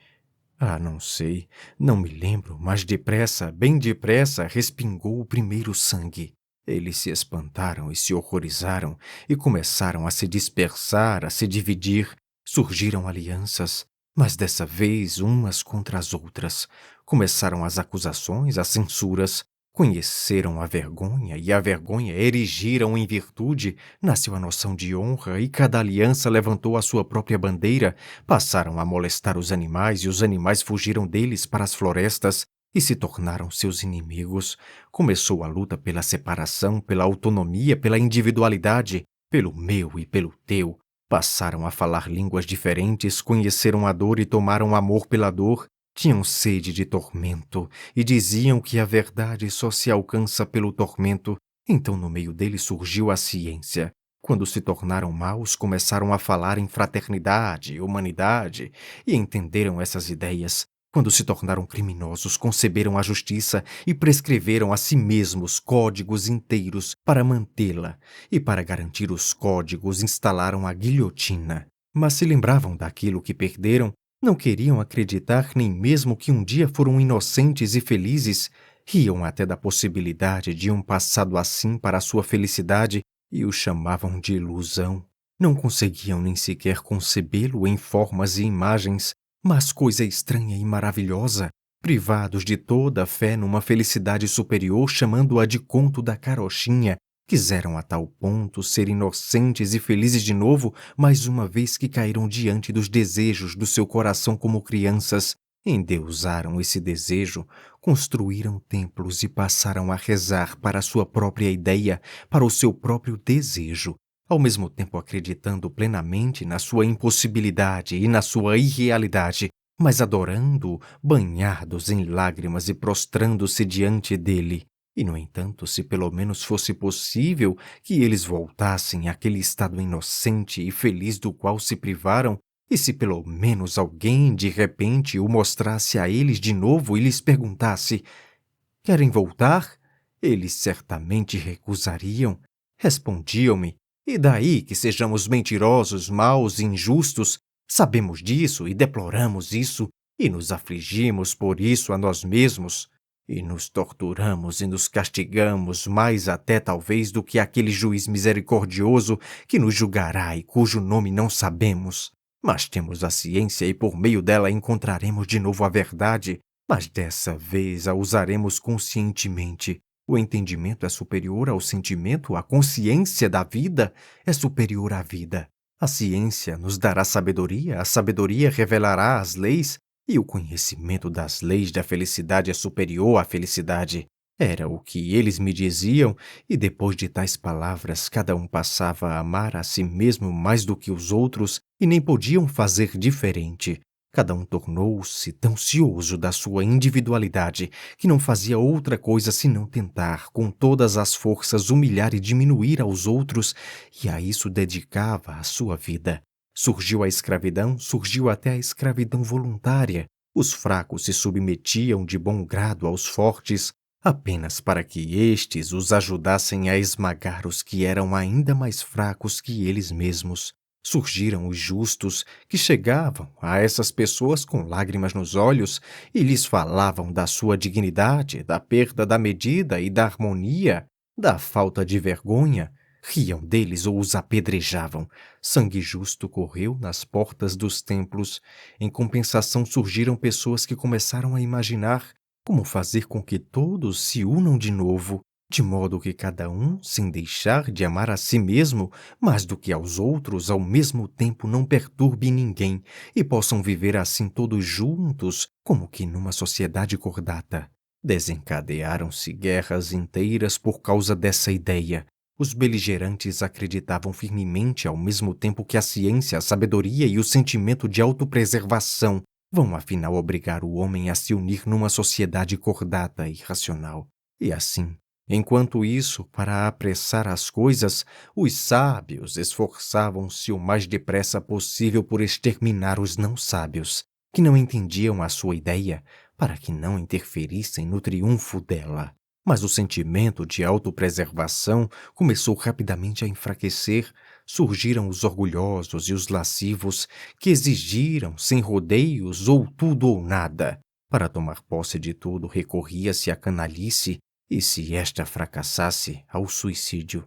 Ah, não sei, não me lembro, mas depressa, bem depressa, respingou o primeiro sangue. Eles se espantaram e se horrorizaram e começaram a se dispersar, a se dividir. Surgiram alianças, mas dessa vez umas contra as outras. Começaram as acusações, as censuras. Conheceram a vergonha, e a vergonha erigiram em virtude, nasceu a noção de honra, e cada aliança levantou a sua própria bandeira, passaram a molestar os animais, e os animais fugiram deles para as florestas, e se tornaram seus inimigos. Começou a luta pela separação, pela autonomia, pela individualidade, pelo meu e pelo teu. Passaram a falar línguas diferentes, conheceram a dor e tomaram amor pela dor. Tinham sede de tormento e diziam que a verdade só se alcança pelo tormento. Então no meio deles surgiu a ciência. Quando se tornaram maus, começaram a falar em fraternidade, humanidade, e entenderam essas ideias. Quando se tornaram criminosos, conceberam a justiça e prescreveram a si mesmos códigos inteiros para mantê-la, e para garantir os códigos instalaram a guilhotina. Mas se lembravam daquilo que perderam, não queriam acreditar nem mesmo que um dia foram inocentes e felizes, riam até da possibilidade de um passado assim para a sua felicidade e o chamavam de ilusão. Não conseguiam nem sequer concebê-lo em formas e imagens, mas coisa estranha e maravilhosa, privados de toda a fé numa felicidade superior, chamando-a de conto da carochinha, quiseram a tal ponto ser inocentes e felizes de novo, mais uma vez que caíram diante dos desejos do seu coração como crianças. Endeusaram esse desejo, construíram templos e passaram a rezar para a sua própria ideia, para o seu próprio desejo, ao mesmo tempo acreditando plenamente na sua impossibilidade e na sua irrealidade, mas adorando-o, banhados em lágrimas e prostrando-se diante dele. E, no entanto, se pelo menos fosse possível que eles voltassem àquele estado inocente e feliz do qual se privaram, e se pelo menos alguém de repente o mostrasse a eles de novo e lhes perguntasse: querem voltar? Eles certamente recusariam. Respondiam-me: e daí que sejamos mentirosos, maus e injustos? Sabemos disso e deploramos isso, e nos afligimos por isso a nós mesmos. E nos torturamos e nos castigamos mais até talvez do que aquele juiz misericordioso que nos julgará e cujo nome não sabemos. Mas temos a ciência e por meio dela encontraremos de novo a verdade, mas dessa vez a usaremos conscientemente. O entendimento é superior ao sentimento, a consciência da vida é superior à vida. A ciência nos dará sabedoria, a sabedoria revelará as leis, e o conhecimento das leis da felicidade é superior à felicidade. Era o que eles me diziam, e depois de tais palavras, cada um passava a amar a si mesmo mais do que os outros, e nem podiam fazer diferente. Cada um tornou-se tão cioso da sua individualidade que não fazia outra coisa senão tentar, com todas as forças, humilhar e diminuir aos outros, e a isso dedicava a sua vida. Surgiu a escravidão, surgiu até a escravidão voluntária. Os fracos se submetiam de bom grado aos fortes, apenas para que estes os ajudassem a esmagar os que eram ainda mais fracos que eles mesmos. Surgiram os justos, que chegavam a essas pessoas com lágrimas nos olhos e lhes falavam da sua dignidade, da perda da medida e da harmonia, da falta de vergonha. Riam deles ou os apedrejavam. Sangue justo correu nas portas dos templos. Em compensação, surgiram pessoas que começaram a imaginar como fazer com que todos se unam de novo, de modo que cada um, sem deixar de amar a si mesmo, mais do que aos outros, ao mesmo tempo não perturbe ninguém, e possam viver assim todos juntos, como que numa sociedade cordata. Desencadearam-se guerras inteiras por causa dessa ideia. Os beligerantes acreditavam firmemente ao mesmo tempo que a ciência, a sabedoria e o sentimento de autopreservação vão afinal obrigar o homem a se unir numa sociedade cordata e racional. E assim, enquanto isso, para apressar as coisas, os sábios esforçavam-se o mais depressa possível por exterminar os não sábios, que não entendiam a sua ideia, para que não interferissem no triunfo dela. Mas o sentimento de autopreservação começou rapidamente a enfraquecer. Surgiram os orgulhosos e os lascivos, que exigiram, sem rodeios, ou tudo ou nada. Para tomar posse de tudo, recorria-se à canalice, e se esta fracassasse, ao suicídio.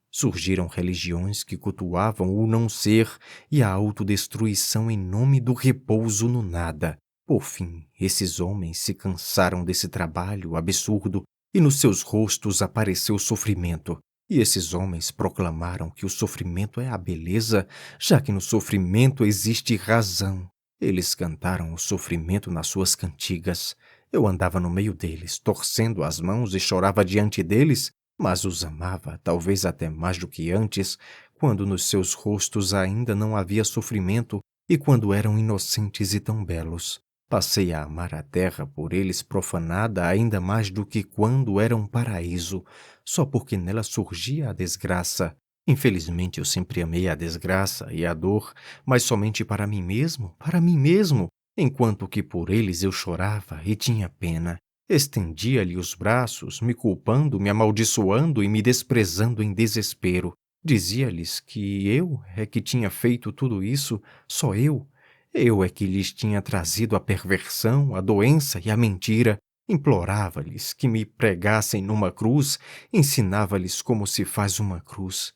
Surgiram religiões que cultuavam o não ser e a autodestruição em nome do repouso no nada. Por fim, esses homens se cansaram desse trabalho absurdo e nos seus rostos apareceu sofrimento. E esses homens proclamaram que o sofrimento é a beleza, já que no sofrimento existe razão. Eles cantaram o sofrimento nas suas cantigas. Eu andava no meio deles, torcendo as mãos e chorava diante deles, mas os amava, talvez até mais do que antes, quando nos seus rostos ainda não havia sofrimento e quando eram inocentes e tão belos. Passei a amar a terra por eles profanada ainda mais do que quando era um paraíso, só porque nela surgia a desgraça. Infelizmente eu sempre amei a desgraça e a dor, mas somente para mim mesmo, enquanto que por eles eu chorava e tinha pena. Estendia-lhe os braços, me culpando, me amaldiçoando e me desprezando em desespero. Dizia-lhes que eu é que tinha feito tudo isso, só eu. Eu é que lhes tinha trazido a perversão, a doença e a mentira. Implorava-lhes que me pregassem numa cruz, ensinava-lhes como se faz uma cruz.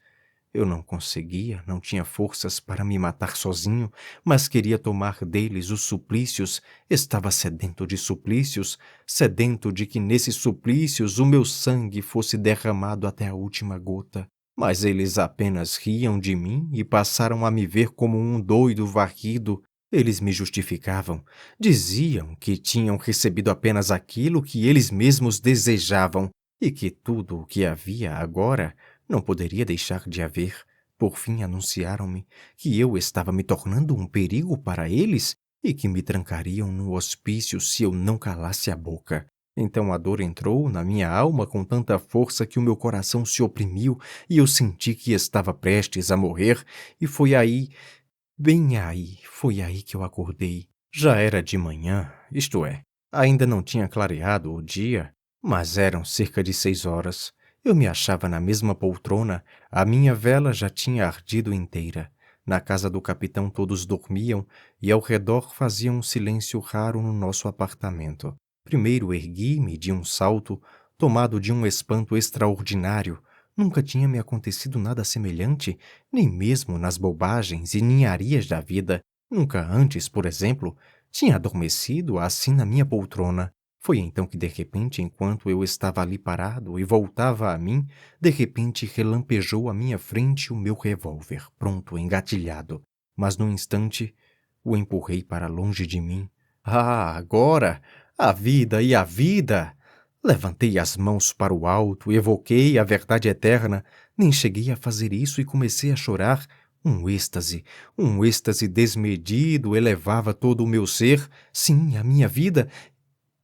Eu não conseguia, não tinha forças para me matar sozinho, mas queria tomar deles os suplícios. Estava sedento de suplícios, sedento de que nesses suplícios o meu sangue fosse derramado até a última gota. Mas eles apenas riam de mim e passaram a me ver como um doido varrido. Eles me justificavam. Diziam que tinham recebido apenas aquilo que eles mesmos desejavam e que tudo o que havia agora não poderia deixar de haver. Por fim anunciaram-me que eu estava me tornando um perigo para eles e que me trancariam no hospício se eu não calasse a boca. Então a dor entrou na minha alma com tanta força que o meu coração se oprimiu e eu senti que estava prestes a morrer, e foi aí, bem aí, foi aí que eu acordei. Já era de manhã, isto é, ainda não tinha clareado o dia, mas eram cerca de 6 horas. Eu me achava na mesma poltrona, a minha vela já tinha ardido inteira. Na casa do capitão todos dormiam e ao redor fazia um silêncio raro no nosso apartamento. Primeiro ergui-me de um salto, tomado de um espanto extraordinário. Nunca tinha me acontecido nada semelhante, nem mesmo nas bobagens e ninharias da vida. Nunca antes, por exemplo, tinha adormecido assim na minha poltrona. Foi então que, de repente, enquanto eu estava ali parado e voltava a mim, de repente relampejou à minha frente o meu revólver, pronto, engatilhado. Mas num instante o empurrei para longe de mim. Ah, agora! A vida e a vida! Levantei as mãos para o alto, evoquei a verdade eterna. Nem cheguei a fazer isso e comecei a chorar. Um êxtase desmedido elevava todo o meu ser, sim, a minha vida.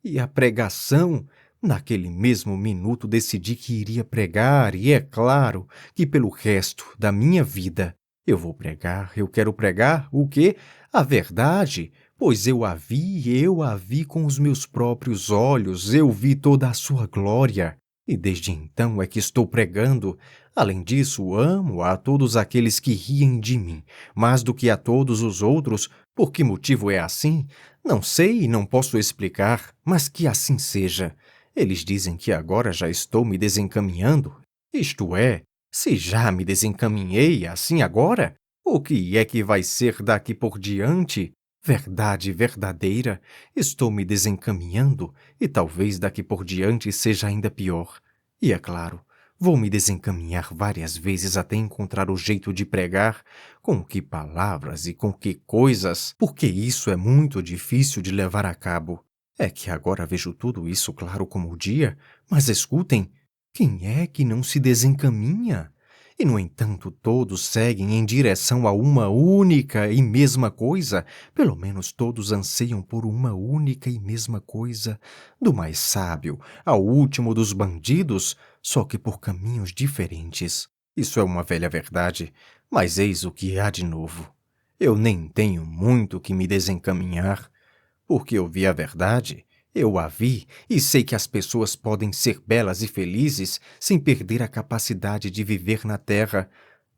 E a pregação? Naquele mesmo minuto decidi que iria pregar, e é claro que pelo resto da minha vida eu vou pregar. Eu quero pregar o quê? A verdade, pois eu a vi com os meus próprios olhos, eu vi toda a sua glória. E desde então é que estou pregando. Além disso, amo a todos aqueles que riem de mim, mais do que a todos os outros. Por que motivo é assim? Não sei e não posso explicar, mas que assim seja. Eles dizem que agora já estou me desencaminhando. Isto é, se já me desencaminhei assim agora, o que é que vai ser daqui por diante? Verdade verdadeira, estou me desencaminhando e talvez daqui por diante seja ainda pior. E é claro, vou me desencaminhar várias vezes até encontrar o jeito de pregar, com que palavras e com que coisas, porque isso é muito difícil de levar a cabo. É que agora vejo tudo isso claro como o dia, mas escutem, quem é que não se desencaminha? E, no entanto, todos seguem em direção a uma única e mesma coisa, pelo menos todos anseiam por uma única e mesma coisa, do mais sábio ao último dos bandidos, só que por caminhos diferentes. Isso é uma velha verdade, mas eis o que há de novo. Eu nem tenho muito que me desencaminhar, porque eu vi a verdade. Eu a vi e sei que as pessoas podem ser belas e felizes sem perder a capacidade de viver na terra.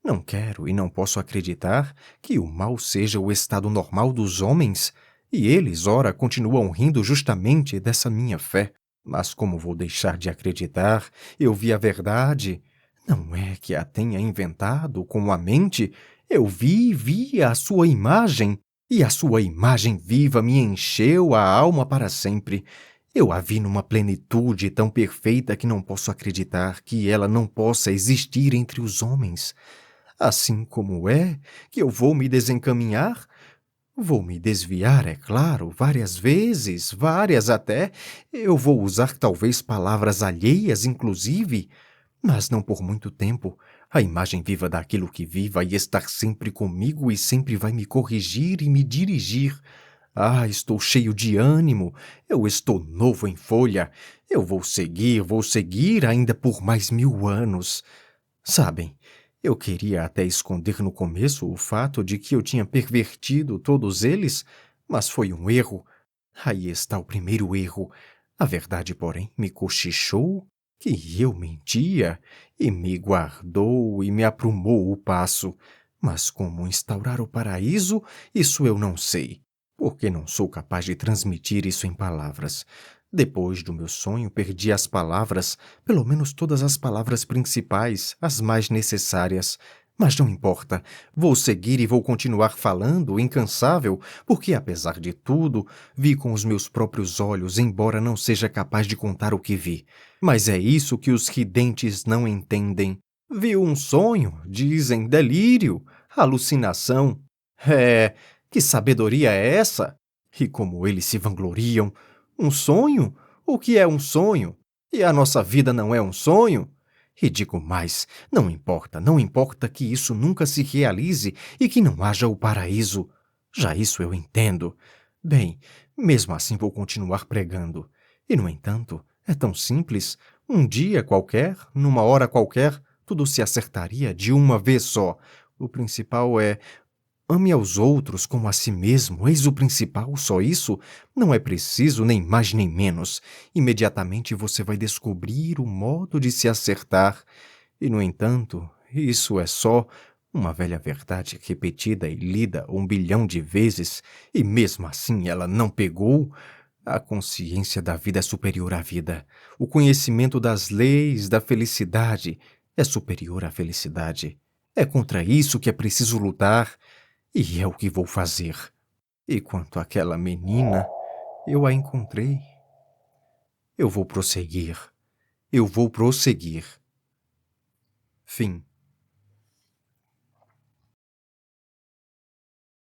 Não quero e não posso acreditar que o mal seja o estado normal dos homens, e eles, ora, continuam rindo justamente dessa minha fé. Mas como vou deixar de acreditar? Eu vi a verdade. Não é que a tenha inventado com a mente. Eu vi a sua imagem. E a sua imagem viva me encheu a alma para sempre. Eu a vi numa plenitude tão perfeita que não posso acreditar que ela não possa existir entre os homens. Assim como é que eu vou me desencaminhar, vou me desviar, é claro, várias vezes, várias até. Eu vou usar talvez palavras alheias, inclusive, mas não por muito tempo. A imagem viva daquilo que vi vai estar sempre comigo e sempre vai me corrigir e me dirigir. Ah, estou cheio de ânimo, eu estou novo em folha. Eu vou seguir ainda por mais 1000 anos. Sabem, eu queria até esconder no começo o fato de que eu tinha pervertido todos eles, mas foi um erro. Aí está o primeiro erro. A verdade, porém, me cochichou que eu mentia e me guardou e me aprumou o passo. Mas como instaurar o paraíso, isso eu não sei, porque não sou capaz de transmitir isso em palavras. Depois do meu sonho, perdi as palavras, pelo menos todas as palavras principais, as mais necessárias. Mas não importa, vou seguir e vou continuar falando, incansável, porque apesar de tudo, vi com os meus próprios olhos, embora não seja capaz de contar o que vi. Mas é isso que os ridentes não entendem. Viu um sonho, dizem delírio, alucinação. É, que sabedoria é essa? E como eles se vangloriam. Um sonho? O que é um sonho? E a nossa vida não é um sonho? E digo mais, não importa que isso nunca se realize e que não haja o paraíso. Já isso eu entendo. Bem, mesmo assim vou continuar pregando. E, no entanto, é tão simples. Um dia qualquer, numa hora qualquer, tudo se acertaria de uma vez só. O principal é: ame aos outros como a si mesmo, eis o principal, só isso? Não é preciso nem mais nem menos. Imediatamente você vai descobrir o modo de se acertar. E, no entanto, isso é só uma velha verdade repetida e lida 1 bilhão de vezes, e mesmo assim ela não pegou. A consciência da vida é superior à vida. O conhecimento das leis da felicidade é superior à felicidade. É contra isso que é preciso lutar. E é o que vou fazer. E quanto àquela menina, eu a encontrei. Eu vou prosseguir. Eu vou prosseguir. Fim.